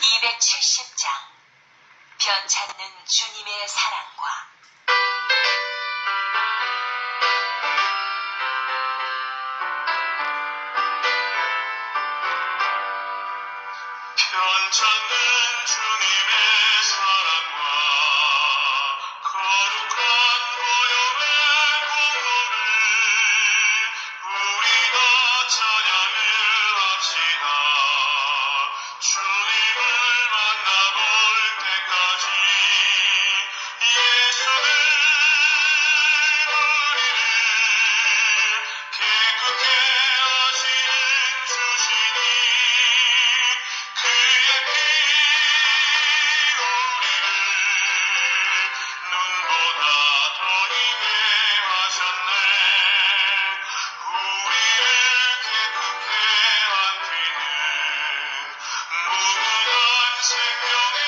270장 변찮는 주님의 사랑과 변찮는 주님의 사랑과 거룩한 보혈의 공로를 우리가 찬양을 합시다. 주님을 만나볼 때까지 예수는 우리를 깨끗게 하시는 주시니 그의 피 우리를 눈보다 더 희게 하셨네. 우리를 깨끗게 한 피는 무궁한 생명의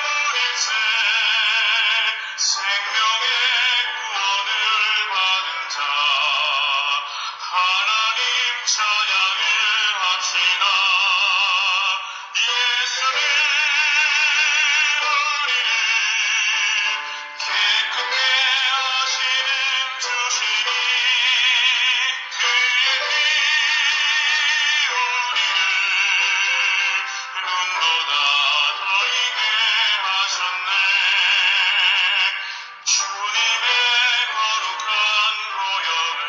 물일새 생명의 구원을 받은 자 하나님 찬양을 합시다. 예수는 우리를 깨끗게 하시는 주시니 그의 피 우리를 눈보다 더 희게 하셨네. 주님의 거룩한 보혈을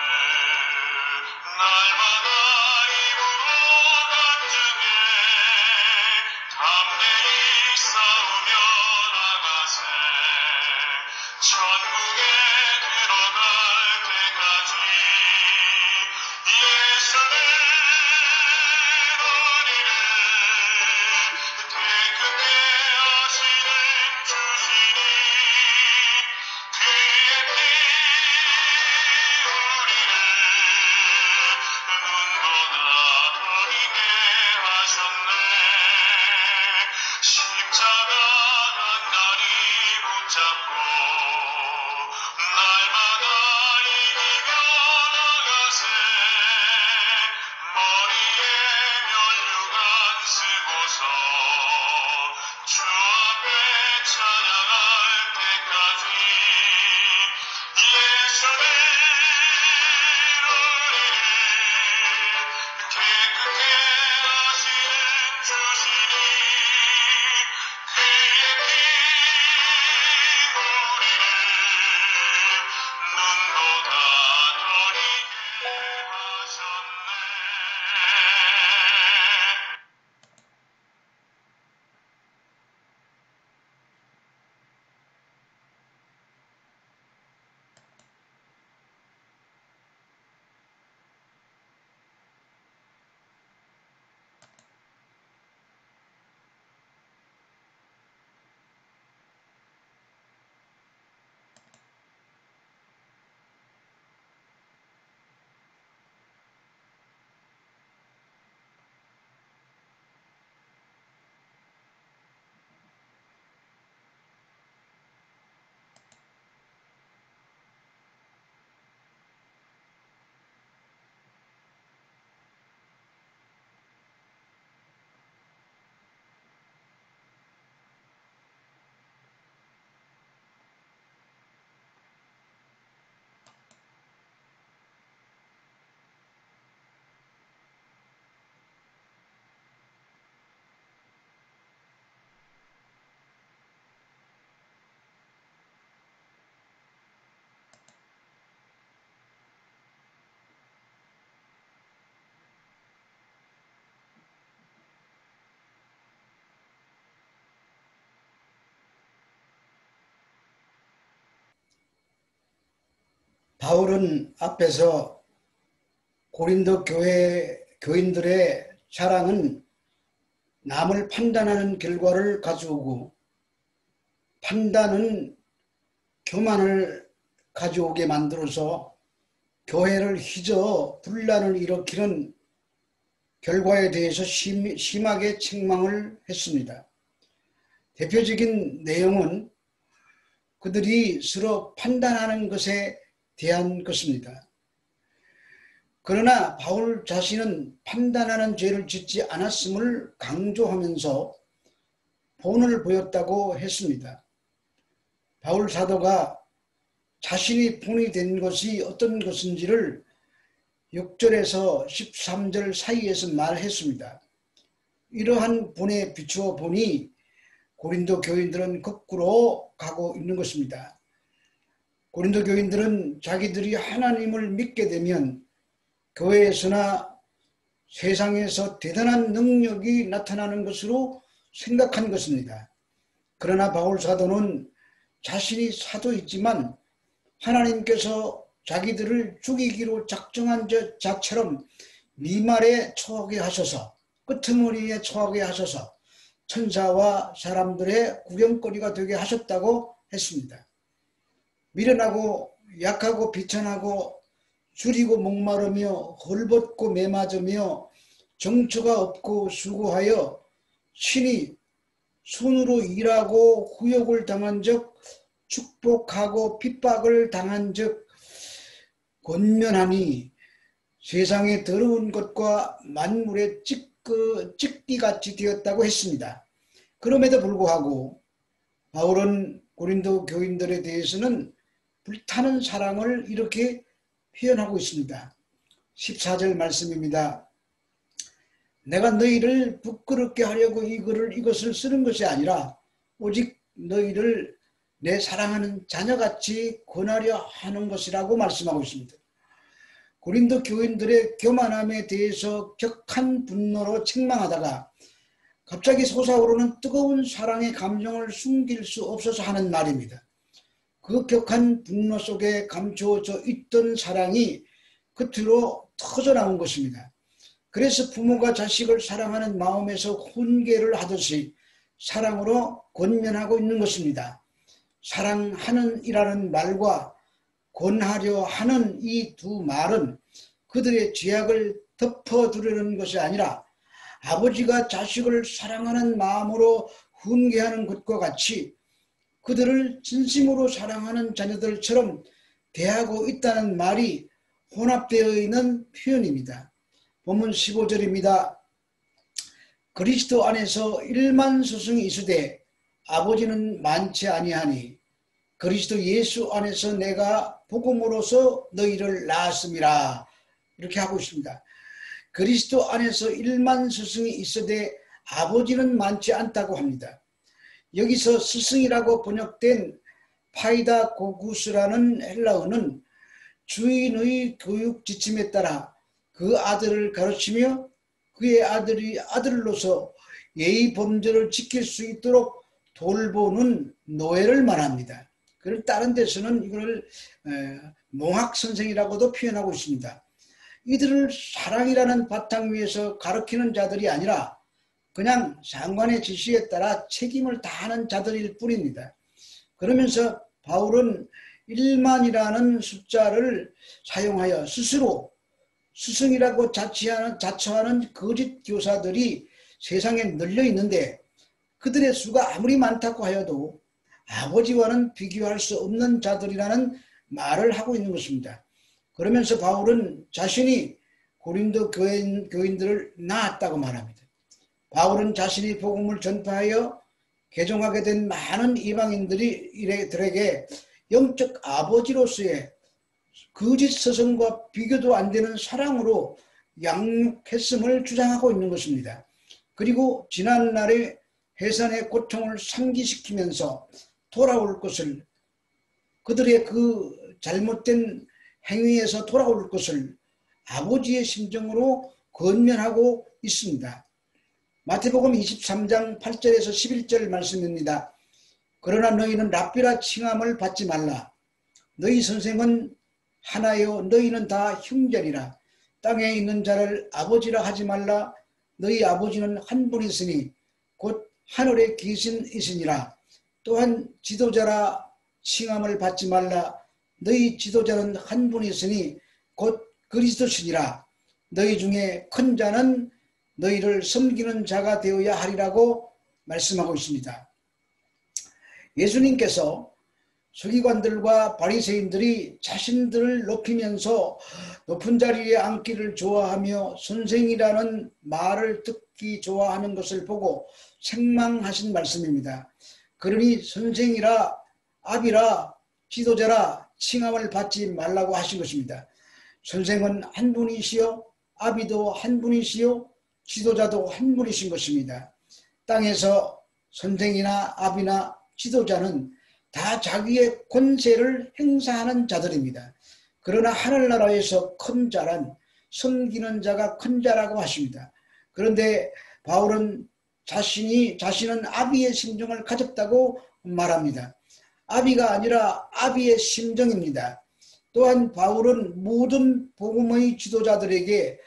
날마다 입으로 간증해 담대히 싸우며 나가세. 천국에 들어갈 때까지 예수는 우리를 깨끗게 하시는 주시니 그의 피 우리를 눈보다 더 희게 하셨네. 십자가 단단히 붙잡고 날마다 이기며 나가세. 머리에 면류관 쓰고서 주 앞에 찬양할 때까지 예수는 우리를 깨끗게 하시는 주시니 그의 피 우리를 눈보다 더 희게 하셨네. 바울은 앞에서 고린도 교인들의 자랑은 남을 판단하는 결과를 가져오고 판단은 교만을 가져오게 만들어서 교회를 휘저 분란을 일으키는 결과에 대해서 심하게 책망을 했습니다. 대표적인 내용은 그들이 서로 판단하는 것에 대한 것입니다. 그러나 바울 자신은 판단하는 죄를 짓지 않았음을 강조하면서 본을 보였다고 했습니다. 바울 사도가 자신이 본이 된 것이 어떤 것인지를 6절에서 13절 사이에서 말했습니다. 이러한 본에 비추어 보니 고린도 교인들은 거꾸로 가고 있는 것입니다. 고린도 교인들은 자기들이 하나님을 믿게 되면 교회에서나 세상에서 대단한 능력이 나타나는 것으로 생각한 것입니다. 그러나 바울 사도는 자신이 사도이지만 하나님께서 자기들을 죽이기로 작정한 자처럼 미말에 처하게 하셔서 끄트머리에 처하게 하셔서 천사와 사람들의 구경거리가 되게 하셨다고 했습니다. 미련하고 약하고 비천하고 줄이고 목마르며 헐벗고 매맞으며 정처가 없고 수고하여 신이 손으로 일하고 후욕을 당한 적 축복하고 핍박을 당한 적 권면하니 세상의 더러운 것과 만물의 찌끼같이 되었다고 했습니다. 그럼에도 불구하고 바울은 고린도 교인들에 대해서는 불타는 사랑을 이렇게 표현하고 있습니다. 14절 말씀입니다. 내가 너희를 부끄럽게 하려고 이것을 쓰는 것이 아니라 오직 너희를 내 사랑하는 자녀같이 권하려 하는 것이라고 말씀하고 있습니다. 고린도 교인들의 교만함에 대해서 격한 분노로 책망하다가 갑자기 솟아오르는 뜨거운 사랑의 감정을 숨길 수 없어서 하는 말입니다. 그 격한 분노 속에 감추어져 있던 사랑이 겉으로 터져나온 것입니다. 그래서 부모가 자식을 사랑하는 마음에서 훈계를 하듯이 사랑으로 권면하고 있는 것입니다. 사랑하는 이라는 말과 권하려 하는 이 두 말은 그들의 죄악을 덮어두려는 것이 아니라 아버지가 자식을 사랑하는 마음으로 훈계하는 것과 같이 그들을 진심으로 사랑하는 자녀들처럼 대하고 있다는 말이 혼합되어 있는 표현입니다. 본문 15절입니다. 그리스도 안에서 1만 스승이 있으되 아버지는 많지 아니하니 그리스도 예수 안에서 내가 복음으로서 너희를 낳았음이라. 이렇게 하고 있습니다. 그리스도 안에서 1만 스승이 있으되 아버지는 많지 않다고 합니다. 여기서 스승이라고 번역된 파이다고구스라는 헬라어는 주인의 교육 지침에 따라 그 아들을 가르치며 그의 아들로서 예의 범절을 지킬 수 있도록 돌보는 노예를 말합니다. 그걸 다른 데서는 이걸 몽학선생이라고도 표현하고 있습니다. 이들을 사랑이라는 바탕 위에서 가르치는 자들이 아니라 그냥 장관의 지시에 따라 책임을 다하는 자들일 뿐입니다. 그러면서 바울은 1만이라는 숫자를 사용하여 스스로 스승이라고 자처하는 거짓 교사들이 세상에 널려 있는데 그들의 수가 아무리 많다고 하여도 아버지와는 비교할 수 없는 자들이라는 말을 하고 있는 것입니다. 그러면서 바울은 자신이 고린도 교인들을 낳았다고 말합니다. 바울은 자신이 복음을 전파하여 개종하게 된 많은 이방인들에게 영적 아버지로서의 거짓 스승과 비교도 안 되는 사랑으로 양육했음을 주장하고 있는 것입니다. 그리고 지난날의 해산의 고통을 상기시키면서 돌아올 것을 그들의 그 잘못된 행위에서 돌아올 것을 아버지의 심정으로 권면하고 있습니다. 마태복음 23장 8절에서 11절 말씀입니다. 그러나 너희는 랍비라 칭함을 받지 말라. 너희 선생은 하나요 너희는 다 형제리라. 땅에 있는 자를 아버지라 하지 말라. 너희 아버지는 한 분이시니 곧 하늘에 계신이시니라. 또한 지도자라 칭함을 받지 말라. 너희 지도자는 한 분이시니 곧 그리스도시니라. 너희 중에 큰 자는 너희를 섬기는 자가 되어야 하리라고 말씀하고 있습니다. 예수님께서 서기관들과 바리새인들이 자신들을 높이면서 높은 자리에 앉기를 좋아하며 선생이라는 말을 듣기 좋아하는 것을 보고 책망하신 말씀입니다. 그러니 선생이라 아비라 지도자라 칭함을 받지 말라고 하신 것입니다. 선생은 한 분이시요 아비도 한 분이시요 지도자도 한 분이신 것입니다. 땅에서 선생이나 아비나 지도자는 다 자기의 권세를 행사하는 자들입니다. 그러나 하늘나라에서 큰 자란 섬기는 자가 큰 자라고 하십니다. 그런데 바울은 자신은 아비의 심정을 가졌다고 말합니다. 아비가 아니라 아비의 심정입니다. 또한 바울은 모든 복음의 지도자들에게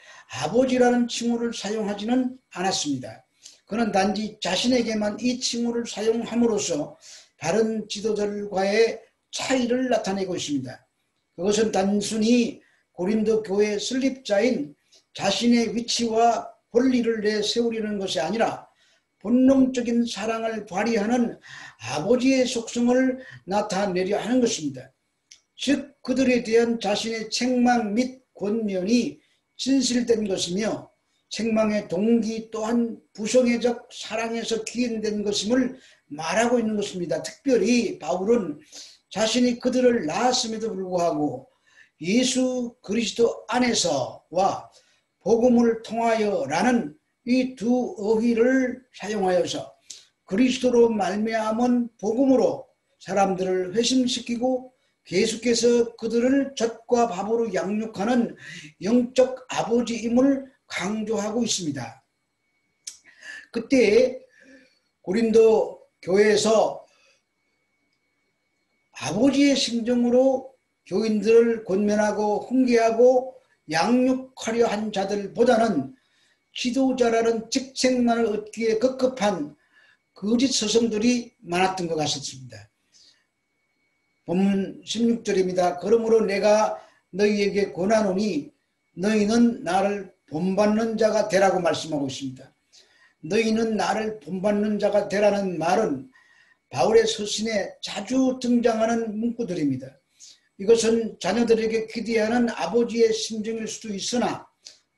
아버지라는 칭호를 사용하지는 않았습니다. 그는 단지 자신에게만 이 칭호를 사용함으로써 다른 지도자들과의 차이를 나타내고 있습니다. 그것은 단순히 고린도 교회 설립자인 자신의 위치와 권리를 내세우려는 것이 아니라 본능적인 사랑을 발휘하는 아버지의 속성을 나타내려 하는 것입니다. 즉 그들에 대한 자신의 책망 및 권면이 진실된 것이며 책망의 동기 또한 부성애적 사랑에서 기인된 것임을 말하고 있는 것입니다. 특별히 바울은 자신이 그들을 낳았음에도 불구하고 예수 그리스도 안에서와 복음을 통하여라는 이 두 어휘를 사용하여서 그리스도로 말미암은 복음으로 사람들을 회심시키고 계속해서 그들을 젖과 밥으로 양육하는 영적 아버지임을 강조하고 있습니다. 그때 고린도 교회에서 아버지의 심정으로 교인들을 권면하고 훈계하고 양육하려 한 자들보다는 지도자라는 직책만을 얻기에 급급한 거짓 스승들이 많았던 것 같습니다. 본문 16절입니다. 그러므로 내가 너희에게 권하노니 너희는 나를 본받는 자가 되라고 말씀하고 있습니다. 너희는 나를 본받는 자가 되라는 말은 바울의 서신에 자주 등장하는 문구들입니다. 이것은 자녀들에게 기대하는 아버지의 심정일 수도 있으나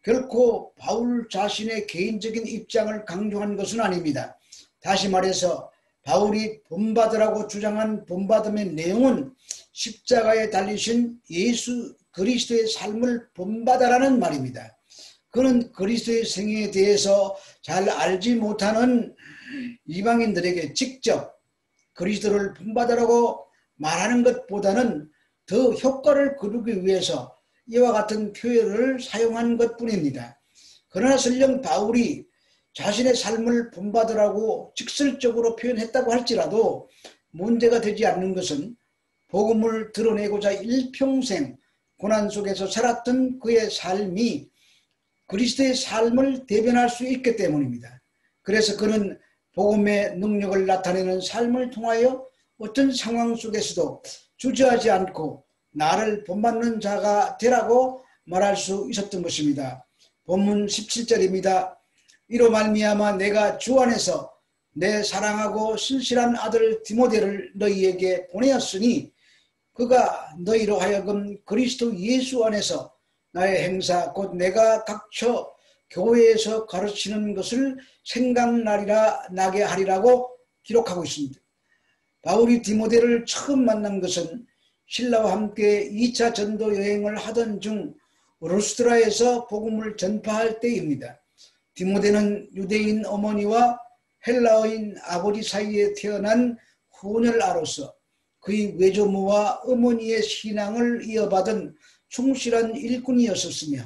결코 바울 자신의 개인적인 입장을 강조한 것은 아닙니다. 다시 말해서 바울이 본받으라고 주장한 본받음의 내용은 십자가에 달리신 예수 그리스도의 삶을 본받아라는 말입니다. 그는 그리스도의 생애에 대해서 잘 알지 못하는 이방인들에게 직접 그리스도를 본받으라고 말하는 것보다는 더 효과를 거두기 위해서 이와 같은 표현을 사용한 것뿐입니다. 그러나 설령 바울이 자신의 삶을 본받으라고 직설적으로 표현했다고 할지라도 문제가 되지 않는 것은 복음을 드러내고자 일평생 고난 속에서 살았던 그의 삶이 그리스도의 삶을 대변할 수 있기 때문입니다. 그래서 그는 복음의 능력을 나타내는 삶을 통하여 어떤 상황 속에서도 주저하지 않고 나를 본받는 자가 되라고 말할 수 있었던 것입니다. 본문 17절입니다. 이로 말미암아 내가 주 안에서 내 사랑하고 신실한 아들 디모데를 너희에게 보내었으니 그가 너희로 하여금 그리스도 예수 안에서 나의 행사 곧 내가 각처 교회에서 가르치는 것을 생각나게 하리라고 기록하고 있습니다. 바울이 디모데를 처음 만난 것은 신라와 함께 2차 전도 여행을 하던 중 루스드라에서 복음을 전파할 때입니다. 디모데는 유대인 어머니와 헬라어인 아버지 사이에 태어난 후녀아로서 그의 외조모와 어머니의 신앙을 이어받은 충실한 일꾼이었었으며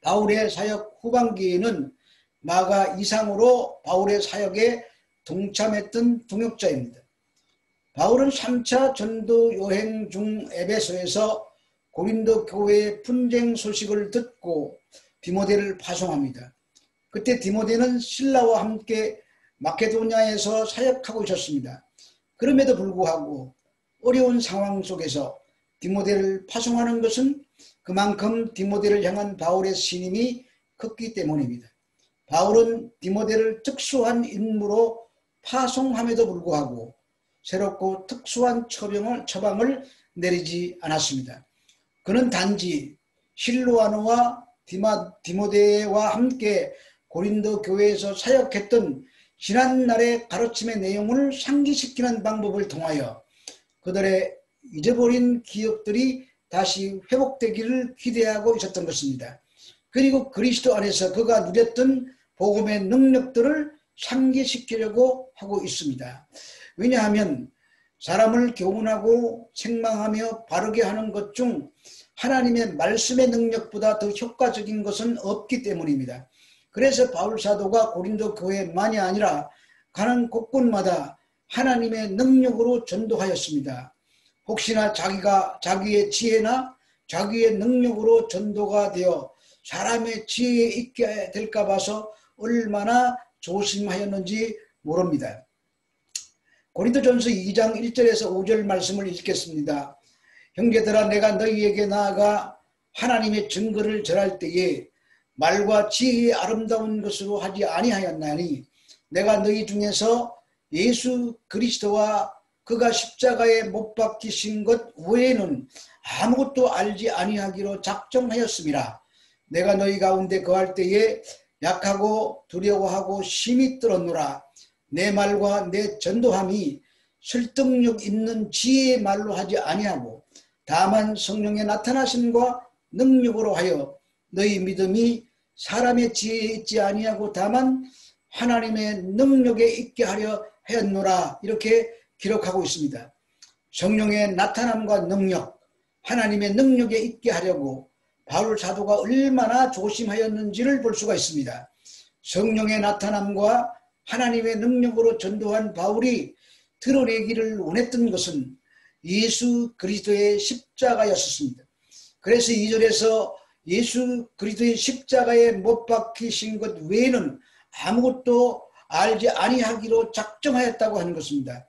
바울의 사역 후반기에는 마가 이상으로 바울의 사역에 동참했던 동역자입니다. 바울은 3차 전도 여행 중 에베소에서 고린도 교회의 분쟁 소식을 듣고 디모데를 파송합니다. 그때 디모데는 실라와 함께 마케도니아에서 사역하고 있었습니다. 그럼에도 불구하고 어려운 상황 속에서 디모데를 파송하는 것은 그만큼 디모데를 향한 바울의 신임이 컸기 때문입니다. 바울은 디모데를 특수한 인물로 파송함에도 불구하고 새롭고 특수한 처방을 내리지 않았습니다. 그는 단지 실로아노와 디모데와 함께 고린도 교회에서 사역했던 지난날의 가르침의 내용을 상기시키는 방법을 통하여 그들의 잊어버린 기억들이 다시 회복되기를 기대하고 있었던 것입니다. 그리고 그리스도 안에서 그가 누렸던 복음의 능력들을 상기시키려고 하고 있습니다. 왜냐하면 사람을 교훈하고 책망하며 바르게 하는 것 중 하나님의 말씀의 능력보다 더 효과적인 것은 없기 때문입니다. 그래서 바울 사도가 고린도 교회만이 아니라 가는 곳곳마다 하나님의 능력으로 전도하였습니다. 혹시나 자기의 지혜나 자기의 능력으로 전도가 되어 사람의 지혜에 있게 될까 봐서 얼마나 조심하였는지 모릅니다. 고린도전서 2장 1절에서 5절 말씀을 읽겠습니다. 형제들아, 내가 너희에게 나아가 하나님의 증거를 전할 때에 말과 지혜의 아름다운 것으로 하지 아니하였나니 내가 너희 중에서 예수 그리스도와 그가 십자가에 못 박히신 것 외에는 아무것도 알지 아니하기로 작정하였음이라. 내가 너희 가운데 거할 때에 약하고 두려워하고 심히 떨었노라. 내 말과 내 전도함이 설득력 있는 지혜의 말로 하지 아니하고 다만 성령의 나타나심과 능력으로 하여 너희 믿음이 사람의 지혜에 있지 아니하고 다만 하나님의 능력에 있게 하려 하였노라. 이렇게 기록하고 있습니다. 성령의 나타남과 능력, 하나님의 능력에 있게 하려고 바울 사도가 얼마나 조심하였는지를 볼 수가 있습니다. 성령의 나타남과 하나님의 능력으로 전도한 바울이 드러내기를 원했던 것은 예수 그리스도의 십자가였습니다. 그래서 2절에서 예수 그리스도의 십자가에 못 박히신 것 외에는 아무것도 알지 아니하기로 작정하였다고 하는 것입니다.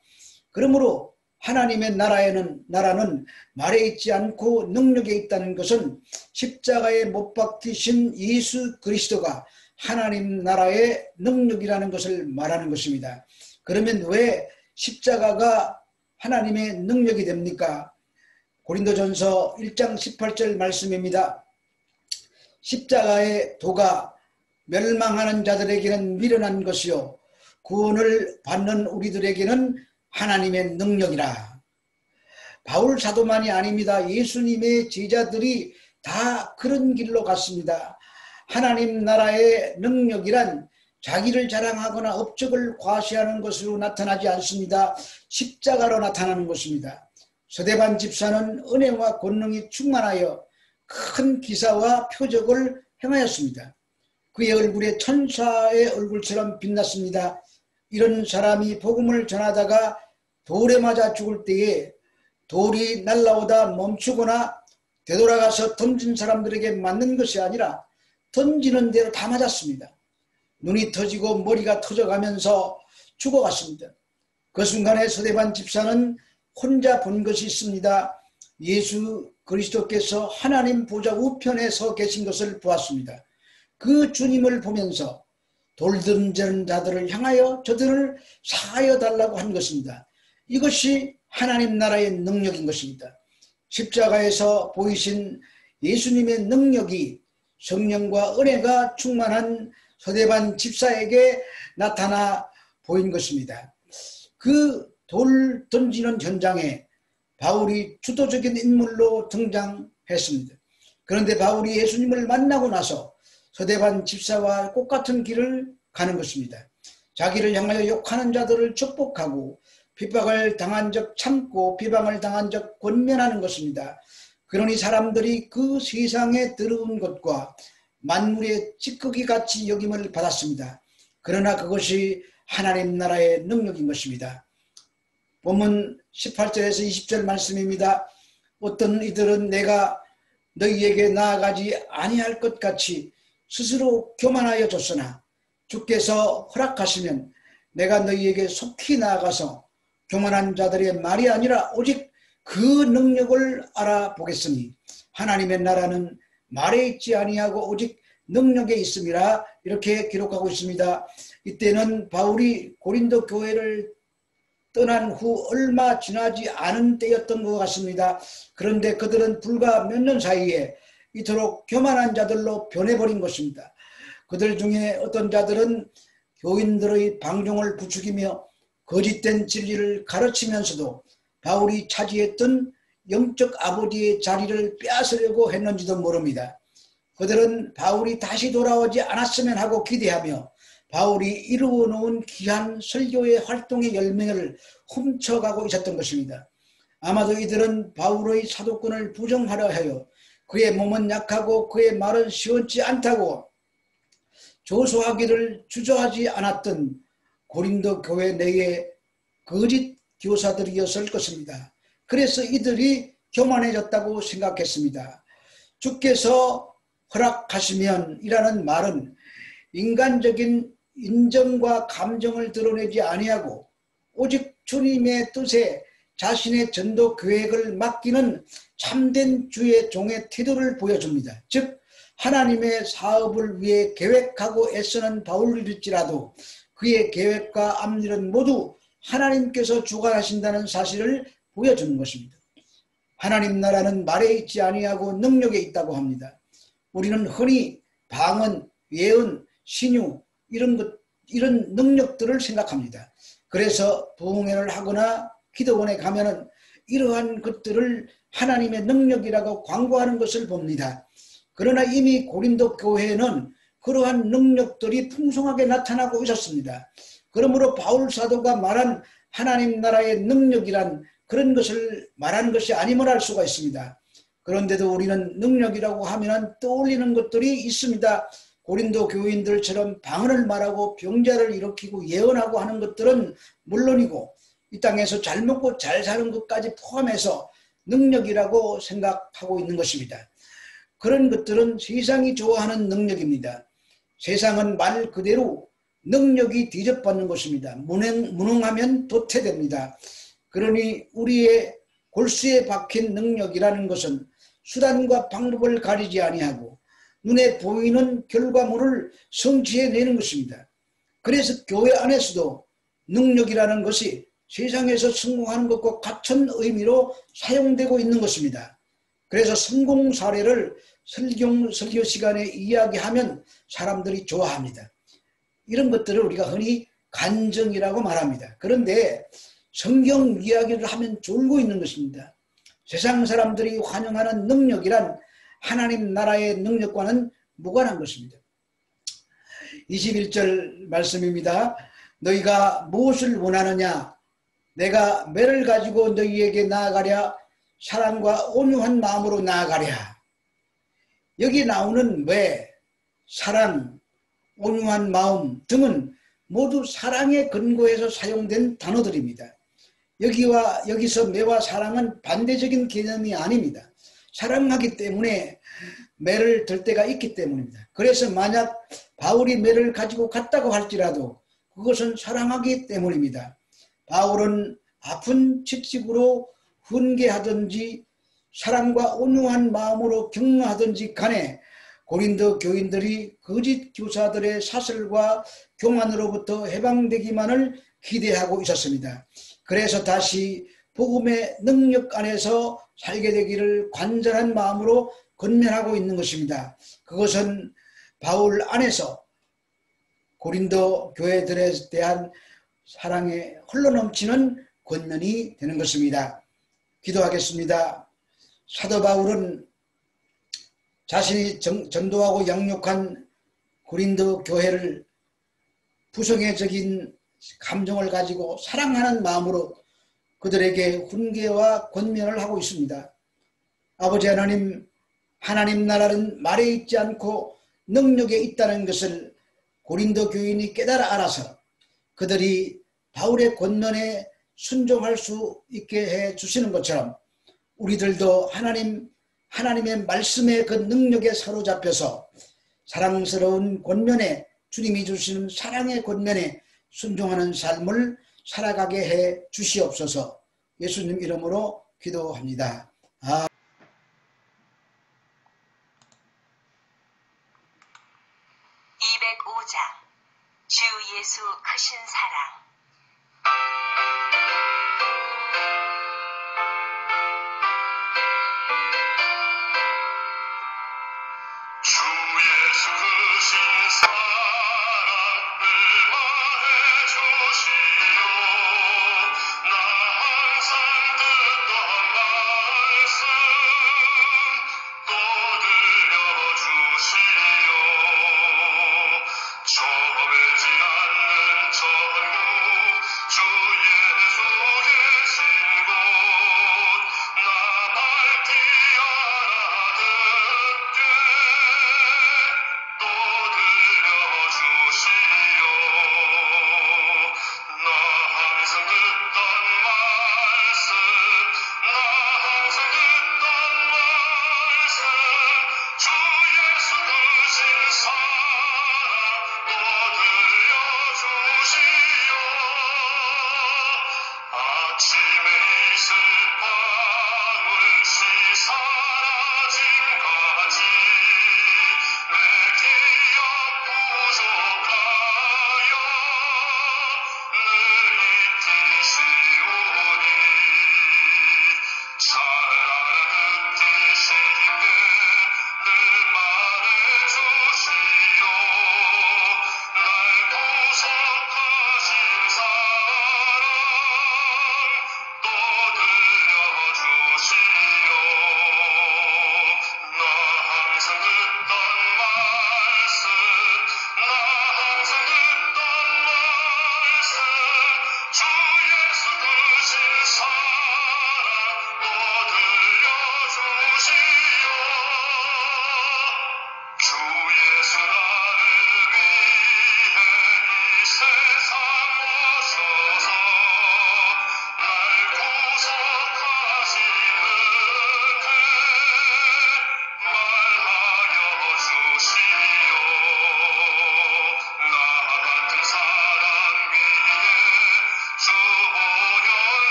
그러므로 하나님의 나라는 말에 있지 않고 능력에 있다는 것은 십자가에 못 박히신 예수 그리스도가 하나님 나라의 능력이라는 것을 말하는 것입니다. 그러면 왜 십자가가 하나님의 능력이 됩니까? 고린도전서 1장 18절 말씀입니다. 십자가의 도가 멸망하는 자들에게는 미련한 것이요 구원을 받는 우리들에게는 하나님의 능력이라. 바울 사도만이 아닙니다. 예수님의 제자들이 다 그런 길로 갔습니다. 하나님 나라의 능력이란 자기를 자랑하거나 업적을 과시하는 것으로 나타나지 않습니다. 십자가로 나타나는 것입니다. 서대반 집사는 은혜와 권능이 충만하여 큰 기사와 표적을 행하였습니다. 그의 얼굴에 천사의 얼굴처럼 빛났습니다. 이런 사람이 복음을 전하다가 돌에 맞아 죽을 때에 돌이 날아오다 멈추거나 되돌아가서 던진 사람들에게 맞는 것이 아니라 던지는 대로 다 맞았습니다. 눈이 터지고 머리가 터져가면서 죽어갔습니다. 그 순간에 서대반 집사는 혼자 본 것이 있습니다. 예수 그리스도께서 하나님 보좌 우편에 서 계신 것을 보았습니다. 그 주님을 보면서 돌 던지는 자들을 향하여 저들을 사하여 달라고 한 것입니다. 이것이 하나님 나라의 능력인 것입니다. 십자가에서 보이신 예수님의 능력이 성령과 은혜가 충만한 서대반 집사에게 나타나 보인 것입니다. 그 돌 던지는 현장에 바울이 주도적인 인물로 등장했습니다. 그런데 바울이 예수님을 만나고 나서 서대반 집사와 똑같은 길을 가는 것입니다. 자기를 향하여 욕하는 자들을 축복하고 핍박을 당한 적 참고 비방을 당한 적 권면하는 것입니다. 그러니 사람들이 그 세상에 더러운 것과 만물의 찌꺼기 같이 여김을 받았습니다. 그러나 그것이 하나님 나라의 능력인 것입니다. 본문 18절에서 20절 말씀입니다. 어떤 이들은 내가 너희에게 나아가지 아니할 것 같이 스스로 교만하여 줬으나 주께서 허락하시면 내가 너희에게 속히 나아가서 교만한 자들의 말이 아니라 오직 그 능력을 알아보겠으니 하나님의 나라는 말에 있지 아니하고 오직 능력에 있음이라. 이렇게 기록하고 있습니다. 이때는 바울이 고린도 교회를 떠난 후 얼마 지나지 않은 때였던 것 같습니다. 그런데 그들은 불과 몇 년 사이에 이토록 교만한 자들로 변해버린 것입니다. 그들 중에 어떤 자들은 교인들의 방종을 부추기며 거짓된 진리를 가르치면서도 바울이 차지했던 영적 아버지의 자리를 빼앗으려고 했는지도 모릅니다. 그들은 바울이 다시 돌아오지 않았으면 하고 기대하며 바울이 이루어 놓은 귀한 설교의 활동의 열매를 훔쳐가고 있었던 것입니다. 아마도 이들은 바울의 사도권을 부정하려 하여 그의 몸은 약하고 그의 말은 시원치 않다고 조소하기를 주저하지 않았던 고린도 교회 내의 거짓 교사들이었을 것입니다. 그래서 이들이 교만해졌다고 생각했습니다. 주께서 허락하시면 이라는 말은 인간적인 인정과 감정을 드러내지 아니하고 오직 주님의 뜻에 자신의 전도 계획을 맡기는 참된 주의 종의 태도를 보여줍니다. 즉 하나님의 사업을 위해 계획하고 애쓰는 바울일지라도 그의 계획과 앞일은 모두 하나님께서 주관하신다는 사실을 보여주는 것입니다. 하나님 나라는 말에 있지 아니하고 능력에 있다고 합니다. 우리는 흔히 방언, 예언, 신유 이런 능력들을 생각합니다. 그래서 부흥회를 하거나 기도원에 가면은 이러한 것들을 하나님의 능력이라고 광고하는 것을 봅니다. 그러나 이미 고린도 교회에는 그러한 능력들이 풍성하게 나타나고 있었습니다. 그러므로 바울 사도가 말한 하나님 나라의 능력이란 그런 것을 말하는 것이 아님을 알 수가 있습니다. 그런데도 우리는 능력이라고 하면 떠올리는 것들이 있습니다. 고린도 교인들처럼 방언을 말하고 병자를 일으키고 예언하고 하는 것들은 물론이고 이 땅에서 잘 먹고 잘 사는 것까지 포함해서 능력이라고 생각하고 있는 것입니다. 그런 것들은 세상이 좋아하는 능력입니다. 세상은 말 그대로 능력이 대접받는 것입니다. 무능하면 도태됩니다. 그러니 우리의 골수에 박힌 능력이라는 것은 수단과 방법을 가리지 아니하고 눈에 보이는 결과물을 성취해내는 것입니다. 그래서 교회 안에서도 능력이라는 것이 세상에서 성공하는 것과 같은 의미로 사용되고 있는 것입니다. 그래서 성공 사례를 설교 시간에 이야기하면 사람들이 좋아합니다. 이런 것들을 우리가 흔히 간증이라고 말합니다. 그런데 성경 이야기를 하면 졸고 있는 것입니다. 세상 사람들이 환영하는 능력이란 하나님 나라의 능력과는 무관한 것입니다. 21절 말씀입니다. 너희가 무엇을 원하느냐? 내가 매를 가지고 너희에게 나아가랴? 사랑과 온유한 마음으로 나아가랴? 여기 나오는 매, 사랑, 온유한 마음 등은 모두 사랑에 근거해서 사용된 단어들입니다. 여기서 매와 사랑은 반대적인 개념이 아닙니다. 사랑하기 때문에 매를 들 때가 있기 때문입니다. 그래서 만약 바울이 매를 가지고 갔다고 할지라도 그것은 사랑하기 때문입니다. 바울은 아픈 채찍으로 훈계하든지 사랑과 온유한 마음으로 격려하든지 간에 고린도 교인들이 거짓 교사들의 사슬과 교만으로부터 해방되기만을 기대하고 있었습니다. 그래서 다시 복음의 능력 안에서 살게 되기를 간절한 마음으로 권면하고 있는 것입니다. 그것은 바울 안에서 고린도 교회들에 대한 사랑에 흘러넘치는 권면이 되는 것입니다. 기도하겠습니다. 사도 바울은 자신이 전도하고 양육한 고린도 교회를 부성애적인 감정을 가지고 사랑하는 마음으로 그들에게 훈계와 권면을 하고 있습니다. 아버지 하나님, 하나님 나라는 말에 있지 않고 능력에 있다는 것을 고린도 교인이 깨달아 알아서 그들이 바울의 권면에 순종할 수 있게 해 주시는 것처럼 우리들도 하나님의 말씀의 그 능력에 사로잡혀서 사랑스러운 권면에 주님이 주시는 사랑의 권면에 순종하는 삶을 살아가게 해 주시옵소서. 예수님 이름으로 기도합니다. 205장 주 예수 크신 사랑